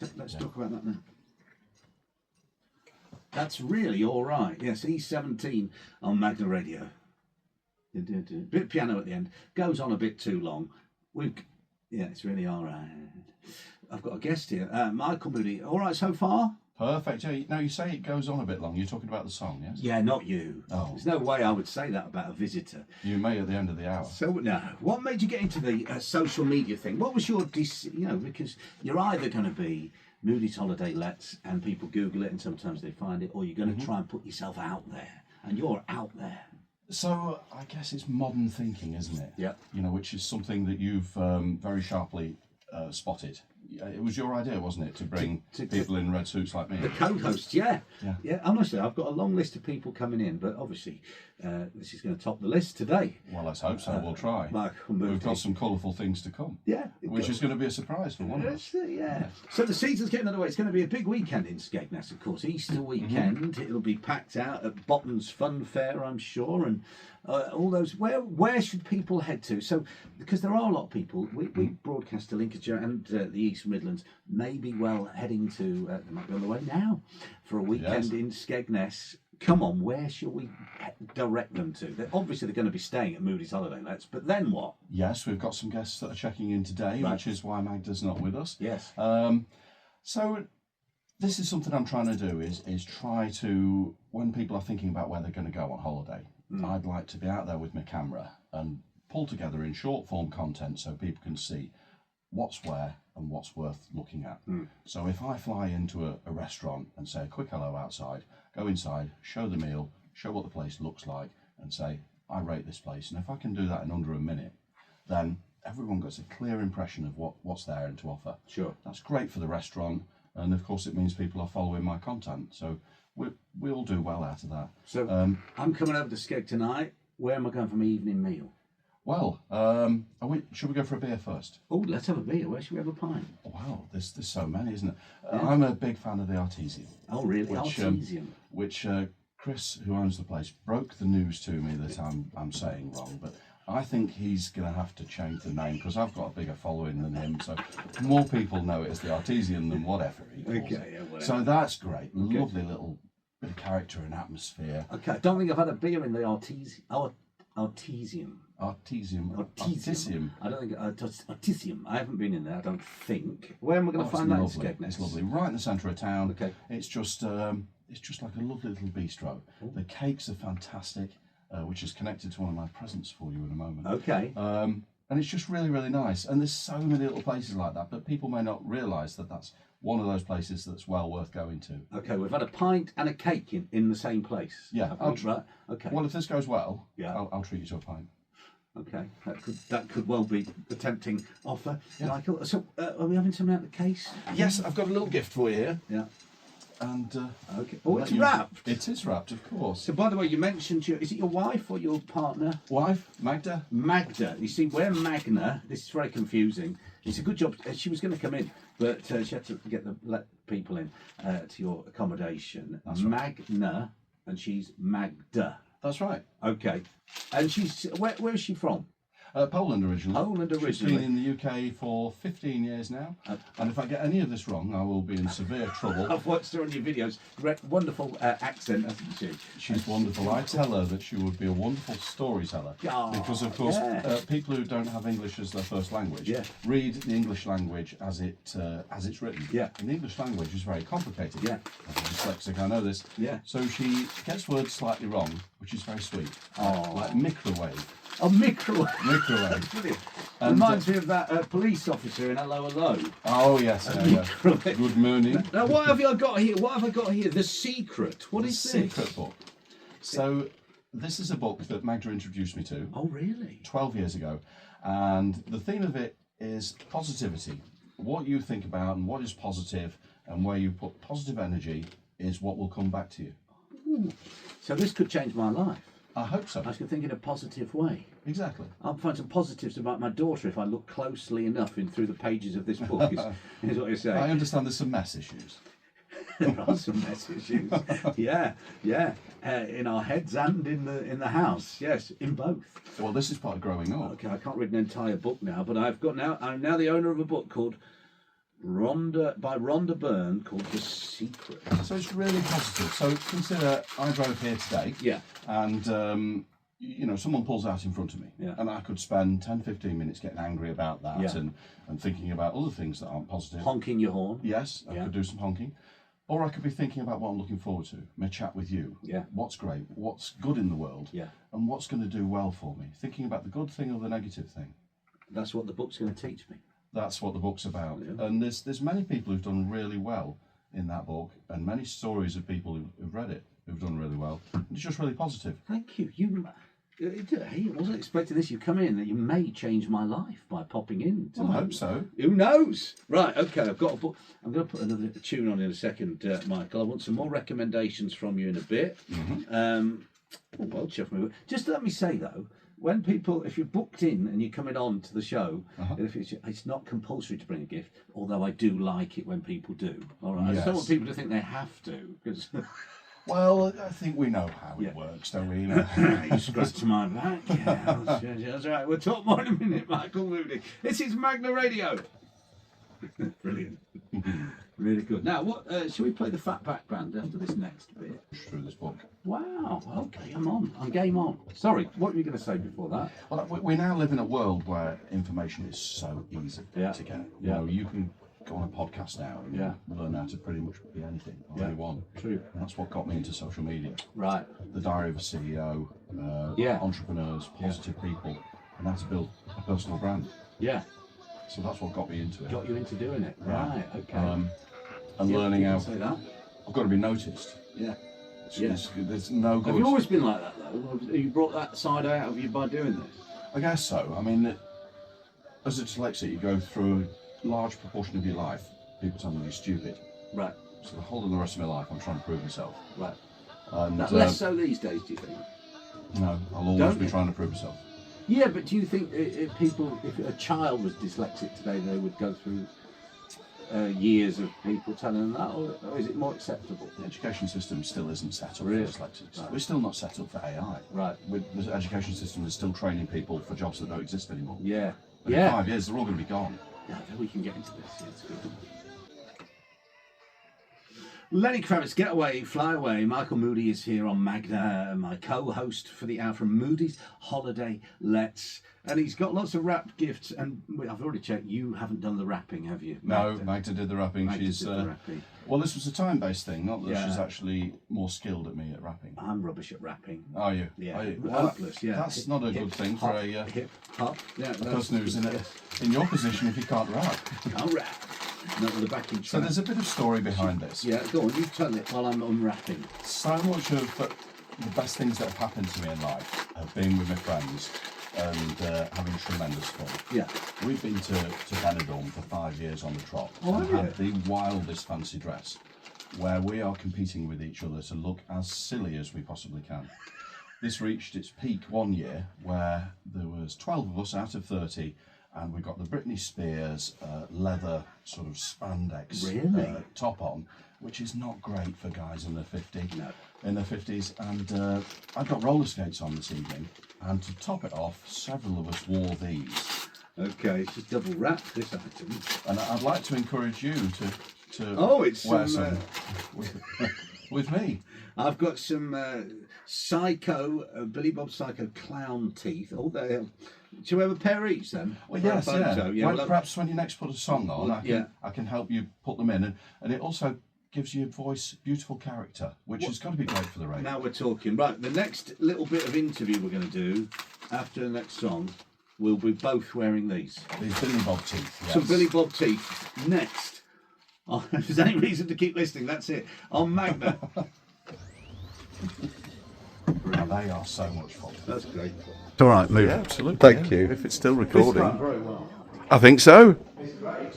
Let's talk about that now. That's really all right. Yes, E17 on Magna Radio. Bit of piano at the end. Goes on a bit too long. Yeah, it's really all right. I've got a guest here, Michael Moody. All right so far? Perfect. Yeah. Now you say it goes on a bit long. You're talking about the song, yes? Yeah, not you. Oh. There's no way I would say that about a visitor. You may at the end of the hour. So no. What made you get into the social media thing? What was your, because you're either going to be Moody's Holiday Lets and people Google it and sometimes they find it, or you're going to try and put yourself out there, and you're out there. So I guess it's modern thinking, isn't it? Yeah. Which is something that you've very sharply spotted. It was your idea, wasn't it, to bring people in red suits like me? The co-hosts, yeah. Honestly, I've got a long list of people coming in, but obviously this is going to top the list today. Well, let's hope so. We'll try. We've got some colourful things to come. Yeah. Which is going to be a surprise for one of us. Yeah. So the season's getting underway. It's going to be a big weekend in Skegness, of course. Easter weekend. It'll be packed out at Botton's Fun Fair, I'm sure, and all those. Where should people head to? So, because there are a lot of people, we broadcast to Lincolnshire and the East Midlands, maybe heading to, they might be on the way now, for a weekend in Skegness. Come on, where shall we direct them to? Obviously, they're going to be staying at Moody's Holiday Lets, but then what? Yes, we've got some guests that are checking in today, which is why Magda's not with us. Yes. So this is something I'm trying to do, is try to, when people are thinking about where they're going to go on holiday, I'd like to be out there with my camera and pull together in short form content so people can see what's where and what's worth looking at. So if I fly into a restaurant and say a quick hello outside, go inside, show the meal, show what the place looks like, and say, I rate this place. And if I can do that in under a minute, then everyone gets a clear impression of what's there and to offer. Sure. That's great for the restaurant, and of course it means people are following my content. So we all do well out of that. So I'm coming over to Skeg tonight. Where am I going for my evening meal? Well, should we go for a beer first? Oh, let's have a beer. Where should we have a pint? Wow, there's so many, isn't it? I'm a big fan of the Artesian. Oh, really? Artesian. Which Chris, who owns the place, broke the news to me that I'm saying wrong, but I think he's going to have to change the name because I've got a bigger following than him, so more people know it as the Artesian than whatever he calls it. Yeah, whatever. So that's great. Okay. Lovely little bit of character and atmosphere. Okay, I don't think I've had a beer in the Artesian. Artesium. I don't think Artesium. I haven't been in there. I don't think. Where am I going to find that in Skegness? It's lovely, right in the centre of town. Okay. It's just like a lovely little bistro. Ooh. The cakes are fantastic, which is connected to one of my presents for you in a moment. Okay. And it's just really, really nice. And there's so many little places like that, but people may not realise that that's one of those places that's well worth going to. Okay, we've had a pint and a cake in the same place. Yeah. Right. Okay. Well, if this goes well, I'll treat you to a pint. Okay, that could well be a tempting offer. Yeah. So, are we having something out of the case? Yes, I've got a little gift for you here. Yeah. And okay. Oh, it's wrapped. It is wrapped, of course. So, by the way, you mentioned is it your wife or your partner? Wife, Magda. Magda. You see, we're Magna. This is very confusing. It's a good job. She was going to come in, but she had to let people in to your accommodation. That's Magna, right. And she's Magda. That's right. Okay. And she's where is she from? Poland originally. Poland originally. She's been in the UK for 15 years now. And if I get any of this wrong, I will be in severe trouble. I've watched her on your videos. Wonderful accent, hasn't she? She's wonderful. I tell her that she would be a wonderful storyteller. Because, of course, people who don't have English as their first language read the English language as it's written. Yeah. And the English language is very complicated. Yeah. I'm dyslexic, I know this. Yeah. So she gets words slightly wrong, which is very sweet. Like microwave. Oh, microwave. Microwave. Brilliant. Reminds me of that police officer in Hello Hello. Oh, yes. Good morning. Now, what have I got here? The Secret. What is this? Secret book. So, this is a book that Magda introduced me to. Oh, really? 12 years ago. And the theme of it is positivity. What you think about and what is positive and where you put positive energy is what will come back to you. Ooh. So this could change my life. I hope so. I should think in a positive way. Exactly. I'll find some positives about my daughter if I look closely enough through the pages of this book, is what you're saying. I understand there's some mess issues. There are some mess issues. Yeah. In our heads and in the house. Yes, in both. Well, this is part of growing up. Okay, I can't read an entire book now, but I'm now the owner of a book called by Rhonda Byrne, called The Secret. So it's really positive. So consider I drove here today. Yeah. And someone pulls out in front of me, and I could spend 10-15 minutes getting angry about that and thinking about other things that aren't positive. Honking your horn. Yes, I could do some honking. Or I could be thinking about what I'm looking forward to, my chat with you. Yeah. What's great, what's good in the world, and what's going to do well for me. Thinking about the good thing or the negative thing. That's what the book's going to teach me. That's what the book's about. Yeah. And there's many people who've done really well in that book, and many stories of people who've read it who've done really well. It's just really positive. Thank you. I wasn't expecting this. You come in and you may change my life by popping in. I hope so. Who knows? Right, okay, I've got a book. I'm going to put another tune on in a second, Michael. I want some more recommendations from you in a bit. Well, chuff me. Just let me say, though, when people, if you're booked in and you're coming on to the show, if it's not compulsory to bring a gift, although I do like it when people do. All right, I just don't want people to think they have to, because... Well, I think we know how it works, don't we? You scratch my back. Yeah, that's right. We'll talk more in a minute, Michael Moody. This is Magna Radio. Brilliant. Really good. Now, what? Shall we play the Fatback Band after this next bit? Through this book. Wow. Okay, I'm on. I'm game on. Sorry, what were you going to say before that? Well, we now live in a world where information is so easy to get. You can go on a podcast now and learn how to pretty much be anything or anyone. True. And that's what got me into social media. Right. The Diary of a CEO, entrepreneurs, positive people, and how to build a personal brand. Yeah. So that's what got me into it. Got you into doing it. Right. Okay. And learning how say that. I've got to be noticed. Yeah. There's no good. Have you always been like that though? Have you brought that side out of you by doing this? I guess so. I mean, as a dyslexic, you go through a large proportion of your life, people telling you you're stupid. Right. So the whole of the rest of my life, I'm trying to prove myself. Right. And less so these days, do you think? No, I'll always be trying to prove myself. Yeah, but do you think if a child was dyslexic today, they would go through years of people telling them that, or is it more acceptable? The education system still isn't set up for dyslexics. Right. We're still not set up for AI. Right. The education system is still training people for jobs that don't exist anymore. Yeah. And in 5 years, they're all going to be gone. Yeah, then we can get into this. Yeah, it's good. Lenny Kravitz, get away, fly away. Michael Moody is here on Magna, my co-host for the hour from Moody's Holiday Let's. And he's got lots of wrapped gifts. And I've already checked, you haven't done the wrapping, have you? No, Magda did the wrapping. She's did the wrapping. Well, this was a time-based thing, not that she's actually more skilled at me at wrapping. I'm rubbish at wrapping. Are you? Yeah. Are you? Hopeless, yeah. That's not a good thing for a hip hop. Yeah, person who's in your position if you can't wrap. Can't wrap. Not with the backing track. So there's a bit of story behind this. Yeah, go on, you tell it while I'm unwrapping. So much of the best things that have happened to me in life have been with my friends and having tremendous fun. Yeah. We've been to Benidorm for 5 years on the trot and had the wildest fancy dress where we are competing with each other to look as silly as we possibly can. This reached its peak one year where there was 12 of us out of 30 and we got the Britney Spears leather sort of spandex top on, which is not great for guys in their 50s. No. In their 50s, and I've got roller skates on this evening, and to top it off, several of us wore these. Okay, it's just double wrapped, this item. And I'd like to encourage you to wear some with me. I've got some Psycho, Billy Bob Psycho clown teeth. Oh, they do you have a pair each then? Well, yes, yeah. Well, perhaps when you next put a song on, I can help you put them in, and it also gives your voice beautiful character, which is going to be great for the radio. Now we're talking. Right, the next little bit of interview we're going to do after the next song, we'll be both wearing these. These Billy Bob teeth. Yes. Some Billy Bob teeth. Next. Oh, if there's any reason to keep listening, that's it. On Magna. Now they are so much fun. That's great. It's all right, move. Yeah, absolutely. Thank you. If it's still recording. Very well. I think so. It's great.